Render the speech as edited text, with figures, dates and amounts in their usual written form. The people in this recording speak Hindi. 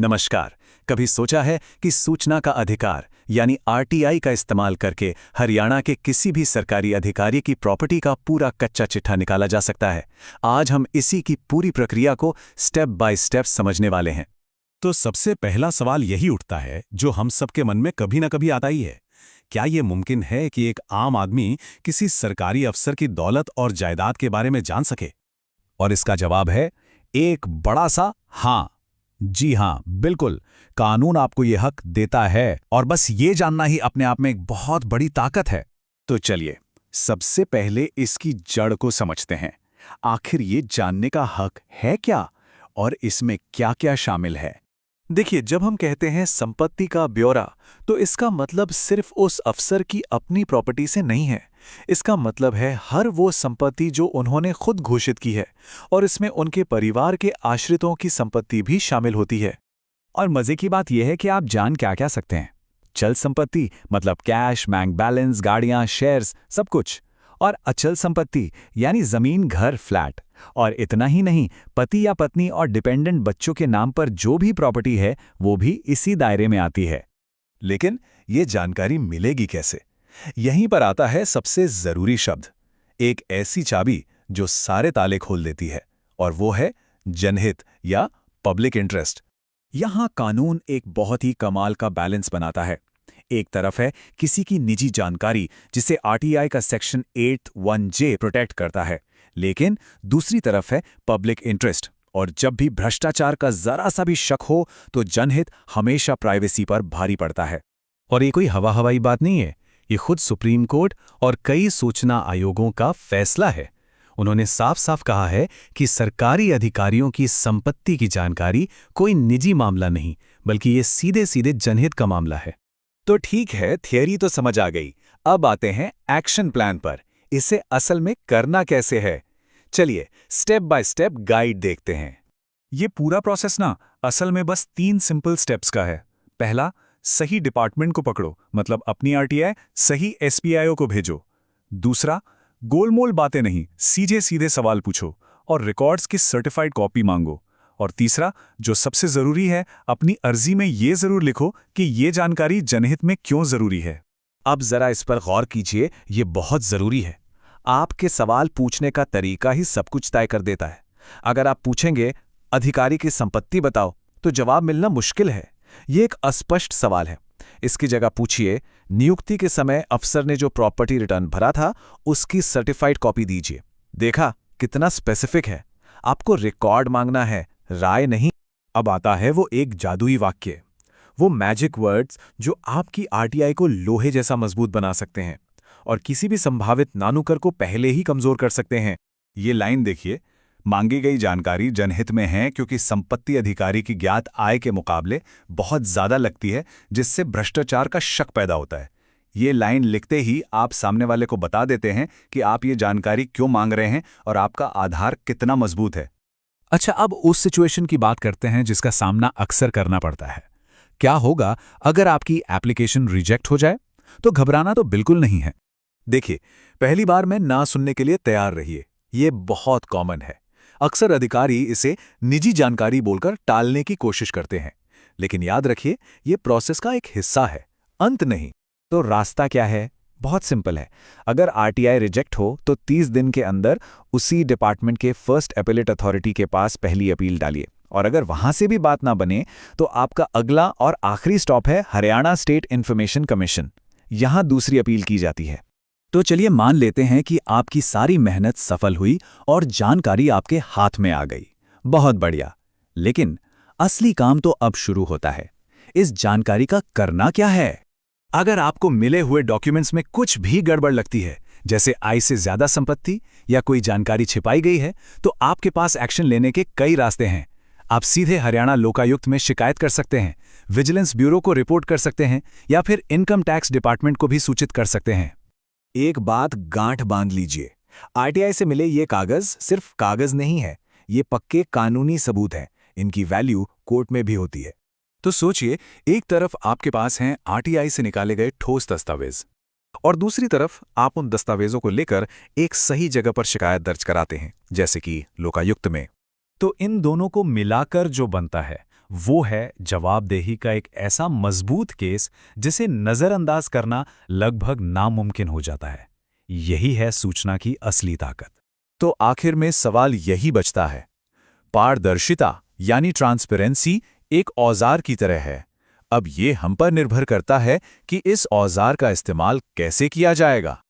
नमस्कार। कभी सोचा है कि सूचना का अधिकार यानी आरटीआई का इस्तेमाल करके हरियाणा के किसी भी सरकारी अधिकारी की प्रॉपर्टी का पूरा कच्चा चिट्ठा निकाला जा सकता है? आज हम इसी की पूरी प्रक्रिया को स्टेप बाय स्टेप समझने वाले हैं। तो सबसे पहला सवाल यही उठता है जो हम सबके मन में कभी ना कभी आता ही है। क्या ये मुमकिन है कि एक आम आदमी किसी सरकारी अफसर की दौलत और जायदाद के बारे में जान सके? और इसका जवाब है एक बड़ा सा हाँ। जी हाँ, बिल्कुल। कानून आपको ये हक देता है और बस ये जानना ही अपने आप में एक बहुत बड़ी ताकत है। तो चलिए सबसे पहले इसकी जड़ को समझते हैं। आखिर ये जानने का हक है क्या और इसमें क्या-क्या शामिल है? देखिए, जब हम कहते हैं संपत्ति का ब्यौरा, तो इसका मतलब सिर्फ उस अफसर की अपनी प्रॉपर्टी से नहीं है। इसका मतलब है हर वो संपत्ति जो उन्होंने खुद घोषित की है, और इसमें उनके परिवार के आश्रितों की संपत्ति भी शामिल होती है। और मजे की बात यह है कि आप जान क्या सकते हैं। चल संपत्ति मतलब कैश, बैंक बैलेंस, गाड़ियां, शेयर्स, सब कुछ। और अचल संपत्ति यानी जमीन, घर, फ्लैट। और इतना ही नहीं, पति या पत्नी और डिपेंडेंट बच्चों के नाम पर जो भी प्रॉपर्टी है वो भी इसी दायरे में आती है। लेकिन ये जानकारी मिलेगी कैसे? यहीं पर आता है सबसे जरूरी शब्द, एक ऐसी चाबी जो सारे ताले खोल देती है, और वो है जनहित या पब्लिक इंटरेस्ट। यहां कानून एक बहुत ही कमाल का बैलेंस बनाता है। एक तरफ है किसी की निजी जानकारी जिसे आरटीआई का सेक्शन 81J प्रोटेक्ट करता है, लेकिन दूसरी तरफ है पब्लिक इंटरेस्ट, और जब भी भ्रष्टाचार का जरा सा भी शक हो तो जनहित हमेशा प्राइवेसी पर भारी पड़ता है। और ये कोई हवाई बात नहीं है, ये खुद सुप्रीम कोर्ट और कई सूचना आयोगों का फैसला है। उन्होंने साफ साफ कहा है कि सरकारी अधिकारियों की संपत्ति की जानकारी कोई निजी मामला नहीं, बल्कि ये सीधे सीधे जनहित का मामला है। तो ठीक है, थियरी तो समझ आ गई। अब आते हैं एक्शन प्लान पर। इसे असल में करना कैसे है? चलिए स्टेप बाय स्टेप गाइड देखते हैं। ये पूरा प्रोसेस ना असल में बस 3 सिंपल स्टेप्स का है। पहला, सही डिपार्टमेंट को पकड़ो, मतलब अपनी आरटीआई सही एसपीआईओ को भेजो। दूसरा, गोलमोल बातें नहीं, सीधे सीधे सवाल पूछो और रिकॉर्ड्स की सर्टिफाइड कॉपी मांगो। और तीसरा, जो सबसे जरूरी है, अपनी अर्जी में ये जरूर लिखो कि ये जानकारी जनहित में क्यों जरूरी है। अब जरा इस पर गौर कीजिए, ये बहुत जरूरी है। आपके सवाल पूछने का तरीका ही सब कुछ तय कर देता है। अगर आप पूछेंगे अधिकारी की संपत्ति बताओ, तो जवाब मिलना मुश्किल है। ये एक अस्पष्ट सवाल है। इसकी जगह पूछिए, नियुक्ति के समय अफसर ने जो प्रॉपर्टी रिटर्न भरा था उसकी सर्टिफाइड कॉपी दीजिए। देखा कितना स्पेसिफिक है। आपको रिकॉर्ड मांगना है, राय नहीं। अब आता है वो एक जादुई वाक्य, वो मैजिक वर्ड्स जो आपकी आरटीआई को लोहे जैसा मजबूत बना सकते हैं और किसी भी संभावित नानुकर को पहले ही कमजोर कर सकते हैं। ये लाइन देखिए, मांगी गई जानकारी जनहित में है क्योंकि संपत्ति अधिकारी की ज्ञात आय के मुकाबले बहुत ज्यादा लगती है, जिससे भ्रष्टाचार का शक पैदा होता है। ये लाइन लिखते ही आप सामने वाले को बता देते हैं कि आप ये जानकारी क्यों मांग रहे हैं और आपका आधार कितना मजबूत है। अच्छा, अब उस सिचुएशन की बात करते हैं जिसका सामना अक्सर करना पड़ता है। क्या होगा अगर आपकी एप्लीकेशन रिजेक्ट हो जाए? तो घबराना तो बिल्कुल नहीं है। देखिए, पहली बार में ना सुनने के लिए तैयार रहिए। ये बहुत कॉमन है। अक्सर अधिकारी इसे निजी जानकारी बोलकर टालने की कोशिश करते हैं, लेकिन याद रखिए ये प्रोसेस का एक हिस्सा है, अंत नहीं। तो रास्ता क्या है? बहुत सिंपल है। अगर आरटीआई रिजेक्ट हो तो 30 दिन के अंदर उसी डिपार्टमेंट के फर्स्ट अपीलेट अथॉरिटी के पास पहली अपील डालिए, और अगर वहां से भी बात ना बने तो आपका अगला और आखिरी स्टॉप है हरियाणा स्टेट इंफॉर्मेशन कमीशन। यहां दूसरी अपील की जाती है। तो चलिए मान लेते हैं कि आपकी सारी मेहनत सफल हुई और जानकारी आपके हाथ में आ गई। बहुत बढ़िया। लेकिन असली काम तो अब शुरू होता है। इस जानकारी का करना क्या है? अगर आपको मिले हुए डॉक्यूमेंट्स में कुछ भी गड़बड़ लगती है, जैसे आय से ज्यादा संपत्ति या कोई जानकारी छिपाई गई है, तो आपके पास एक्शन लेने के कई रास्ते हैं। आप सीधे हरियाणा लोकायुक्त में शिकायत कर सकते हैं, विजिलेंस ब्यूरो को रिपोर्ट कर सकते हैं, या फिर इनकम टैक्स डिपार्टमेंट को भी सूचित कर सकते हैं। एक बात गांठ बांध लीजिए, आरटीआई से मिले ये कागज सिर्फ कागज नहीं है, ये पक्के कानूनी सबूत हैं। इनकी वैल्यू कोर्ट में भी होती है। तो सोचिए, एक तरफ आपके पास हैं आरटीआई से निकाले गए ठोस दस्तावेज, और दूसरी तरफ आप उन दस्तावेजों को लेकर एक सही जगह पर शिकायत दर्ज कराते हैं, जैसे कि लोकायुक्त में। तो इन दोनों को मिलाकर जो बनता है वो है जवाबदेही का एक ऐसा मजबूत केस जिसे नजरअंदाज करना लगभग नामुमकिन हो जाता है। यही है सूचना की असली ताकत। तो आखिर में सवाल यही बचता है, पारदर्शिता यानी ट्रांसपेरेंसी एक औजार की तरह है। अब ये हम पर निर्भर करता है कि इस औजार का इस्तेमाल कैसे किया जाएगा।